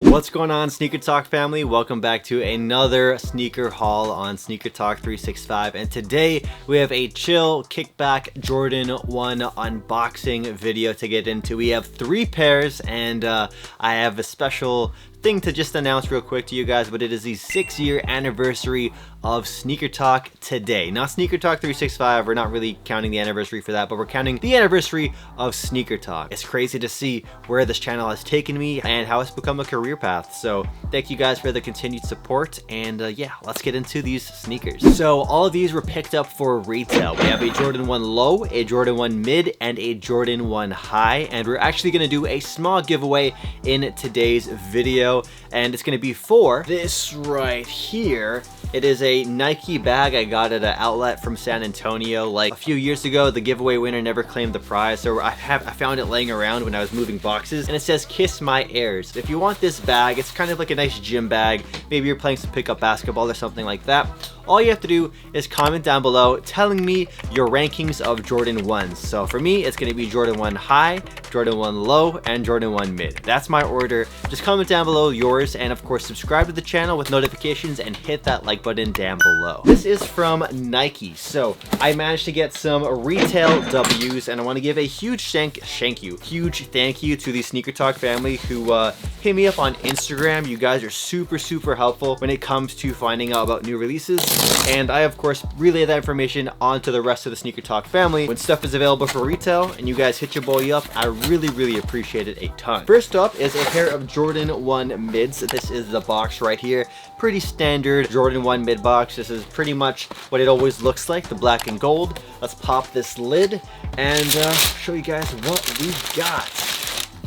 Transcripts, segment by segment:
What's going on, Sneaker Talk family? Welcome back to another sneaker haul on Sneaker Talk 365, and today we have a chill kickback Jordan 1 unboxing video to get into. We have 3 pairs, and I have a special thing to just announce real quick to you guys, but it is the 6-year anniversary of Sneaker Talk today. Not Sneaker Talk 365, we're not really counting the anniversary for that, but we're counting the anniversary of Sneaker Talk. It's crazy to see where this channel has taken me and how it's become a career path. So thank you guys for the continued support, and yeah, let's get into these sneakers. So all of these were picked up for retail. We have a Jordan 1 low, a Jordan 1 mid, and a Jordan 1 high, and we're actually going to do a small giveaway in today's video. And it's going to be for this right here. It is a Nike bag I got at an outlet from San Antonio like a few years ago. The giveaway winner never claimed the prize, so I found it laying around when I was moving boxes, and it says "Kiss My Airs." If you want this bag, it's kind of like a nice gym bag. Maybe you're playing some pickup basketball or something like that. All you have to do is comment down below telling me your rankings of Jordan 1s. So for me, it's going to be Jordan 1 high, Jordan 1 low, and Jordan 1 mid. That's my order. Just comment down below yours, and of course subscribe to the channel with notifications and hit that like button down below. This is from Nike. So I managed to get some retail W's, and I want to give a huge thank you to the Sneaker Talk family who hit me up on Instagram. You guys are super helpful when it comes to finding out about new releases, and I of course relay that information onto the rest of the Sneaker Talk family when stuff is available for retail, and you guys hit your boy up. I really appreciate it a ton. First up is a pair of Jordan 1 mids. This is the box right here. Pretty standard Jordan 1 mid box. This is pretty much what it always looks like, the black and gold. Let's pop this lid and show you guys what we got.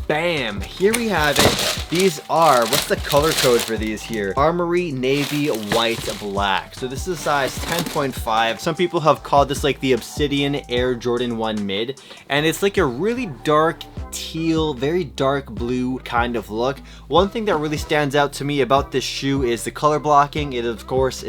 Bam! Here we have it. These are, what's the color code for these here? Armory, navy, white, black. So this is size 10.5. Some people have called this like the Obsidian Air Jordan 1 mid, and it's like a really dark teal, very dark blue kind of look. One thing that really stands out to me about this shoe is the color blocking. It of course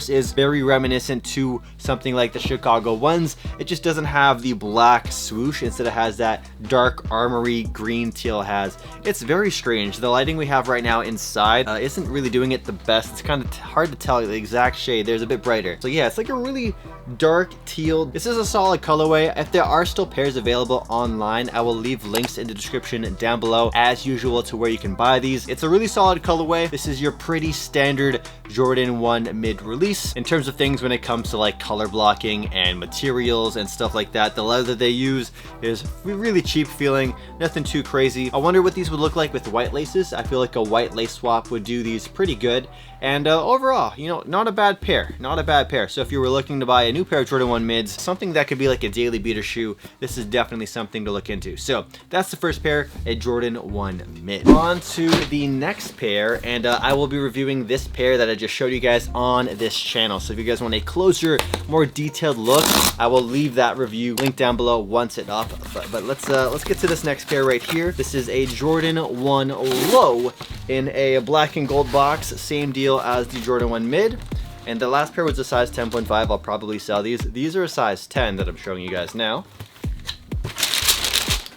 is very reminiscent to something like the Chicago ones. It just doesn't have the black swoosh. Instead it has that dark armory green teal has. It's very strange. The lighting we have right now inside isn't really doing it the best. It's kind of hard to tell the exact shade. There's a bit brighter. So yeah, it's like a really dark teal. This is a solid colorway. If there are still pairs available online, I will leave links in the description down below as usual to where you can buy these. It's a really solid colorway. This is your pretty standard Jordan 1 mid release. In terms of things when it comes to like color blocking and materials and stuff like that, the leather they use is really cheap feeling, nothing too crazy. I wonder what these would look like with white laces. I feel like a white lace swap would do these pretty good. And overall, you know, not a bad pair. So if you were looking to buy a new pair of Jordan 1 mids, something that could be like a daily beater shoe, this is definitely something to look into. So that's the first pair, a Jordan 1 mid. On to the next pair, and I will be reviewing this pair that I just showed you guys on this channel. So if you guys want a closer, more detailed look, I will leave that review link down below once it's up. But let's get to this next pair right here. This is a Jordan 1 low in a black and gold box, same deal as the Jordan 1 mid, and the last pair was a size 10.5. I'll probably sell these. These are a size 10 that I'm showing you guys now.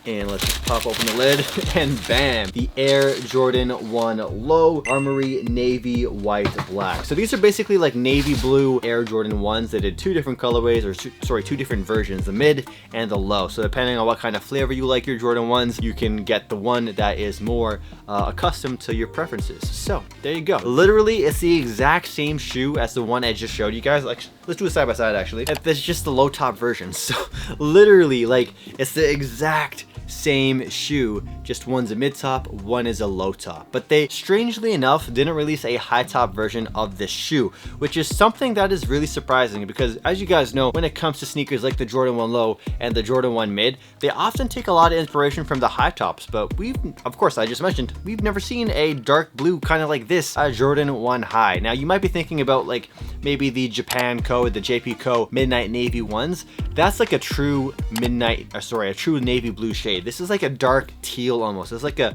And let's just pop open the lid, and bam, the Air Jordan 1 low, Armory, navy, white, black. So these are basically like navy blue Air Jordan 1s. They did 2 different colorways, or sorry, 2 different versions, the mid and the low. So depending on what kind of flavor you like your Jordan 1s, you can get the one that is more accustomed to your preferences. So there you go. Literally, it's the exact same shoe as the one I just showed you guys. Like, let's do it side by side actually. It's just the low top version. So literally, like, it's the exact same shoe, just one's a mid top, one is a low top. But they, strangely enough, didn't release a high top version of this shoe, which is something that is really surprising, because as you guys know, when it comes to sneakers like the Jordan 1 low and the Jordan 1 mid, they often take a lot of inspiration from the high tops. But we've, of course, I just mentioned, we've never seen a dark blue kind of like this Jordan 1 high. Now you might be thinking about like maybe the Japan Co, the JP Co midnight navy ones. That's like a true a true navy blue shade. This is like a dark teal almost. It's like a,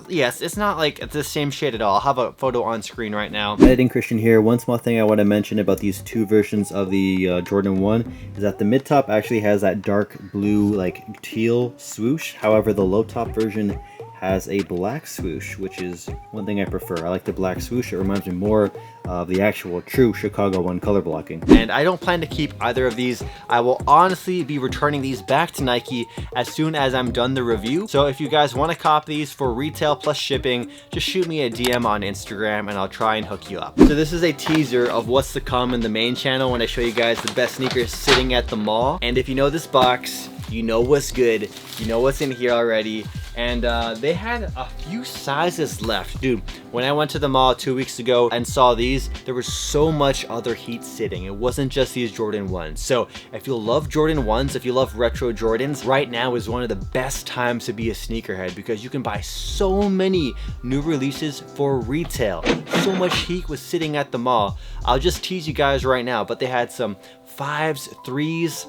yes, it's not like it's the same shade at all. I'll have a photo on screen right now. Editing Christian here. One small thing I want to mention about these 2 versions of the Jordan 1 is that the mid top actually has that dark blue like teal swoosh. However, the low top version has a black swoosh, which is one thing I prefer. I like the black swoosh. It reminds me more of the actual true Chicago 1 color blocking. And I don't plan to keep either of these. I will honestly be returning these back to Nike as soon as I'm done the review. So if you guys want to cop these for retail plus shipping, just shoot me a DM on Instagram and I'll try and hook you up. So this is a teaser of what's to come in the main channel when I show you guys the best sneakers sitting at the mall. And if you know this box, you know what's good, you know what's in here already. And they had a few sizes left. Dude, when I went to the mall 2 weeks ago and saw these, there was so much other heat sitting. It wasn't just these Jordan 1s. So if you love Jordan 1s, if you love retro Jordans, right now is one of the best times to be a sneakerhead because you can buy so many new releases for retail. So much heat was sitting at the mall. I'll just tease you guys right now, but they had some 5s, 3s,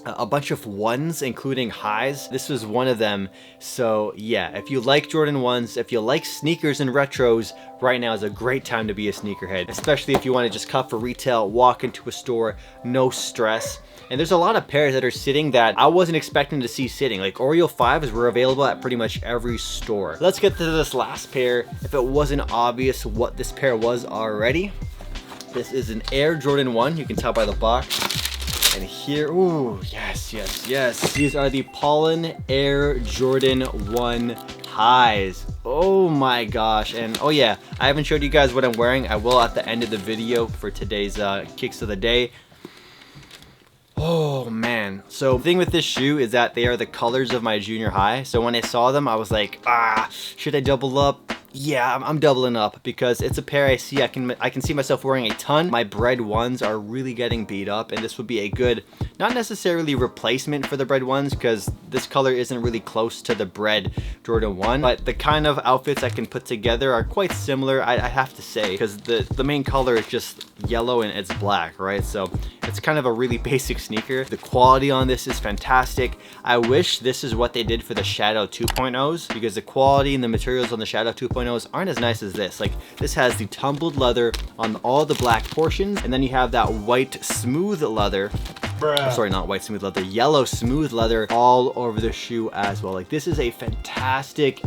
a bunch of 1s, including highs. This was one of them. So yeah, if you like Jordan 1s, if you like sneakers and retros, right now is a great time to be a sneakerhead, especially if you want to just cut for retail, walk into a store, no stress. And there's a lot of pairs that are sitting that I wasn't expecting to see sitting. Like Oreo 5s were available at pretty much every store. Let's get to this last pair. If it wasn't obvious what this pair was already, this is an Air Jordan 1. You can tell by the box. And here, ooh, yes, yes, yes. These are the Pollen Air Jordan 1 highs. Oh my gosh. And oh yeah, I haven't showed you guys what I'm wearing. I will at the end of the video for today's kicks of the day. Oh man. So the thing with this shoe is that they are the colors of my junior high. So when I saw them, I was like, should I double up? Yeah, I'm doubling up because it's a pair I can see myself wearing a ton. My Bread 1s are really getting beat up, and this would be a good, not necessarily replacement for the Bread 1s because this color isn't really close to the Bread Jordan 1, but the kind of outfits I can put together are quite similar, I have to say, because the main color is just yellow and it's black, right? So it's kind of a really basic sneaker. The quality on this is fantastic. I wish this is what they did for the Shadow 2.0s because the quality and the materials on the Shadow 2.0s aren't as nice as this. Like this has the tumbled leather on all the black portions, and then you have that white smooth leather. Sorry, not white smooth leather, yellow smooth leather all over the shoe as well. Like this is a fantastic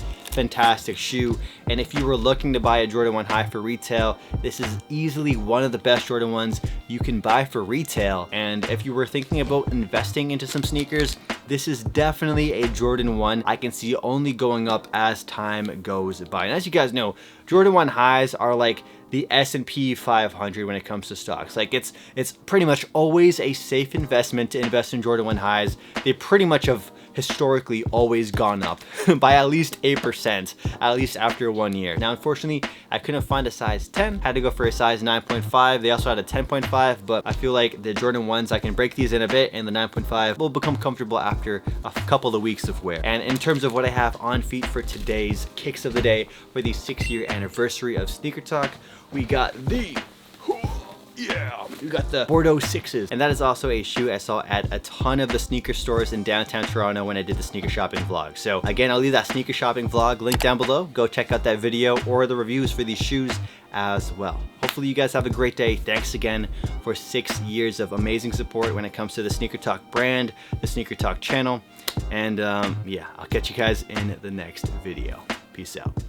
shoe, and if you were looking to buy a Jordan 1 high for retail, this is easily one of the best Jordan 1s you can buy for retail. And if you were thinking about investing into some sneakers, this is definitely a Jordan 1 I can see only going up as time goes by. And as you guys know, Jordan 1 highs are like the S&P 500 when it comes to stocks. Like it's pretty much always a safe investment to invest in Jordan 1 highs. They pretty much have historically always gone up by at least 8%, at least after 1 year. Now, unfortunately, I couldn't find a size 10. Had to go for a size 9.5. They also had a 10.5, but I feel like the Jordan 1s, I can break these in a bit, and the 9.5 will become comfortable after a couple of weeks of wear. And in terms of what I have on feet for today's kicks of the day for the 6-year anniversary of Sneaker Talk, we got the Bordeaux 6s, and that is also a shoe I saw at a ton of the sneaker stores in downtown Toronto when I did the sneaker shopping vlog. So again, I'll leave that sneaker shopping vlog link down below. Go check out that video or the reviews for these shoes as well. Hopefully you guys have a great day. Thanks again for 6 years of amazing support when it comes to the Sneaker Talk brand, the Sneaker Talk channel, and yeah, I'll catch you guys in the next video. Peace out.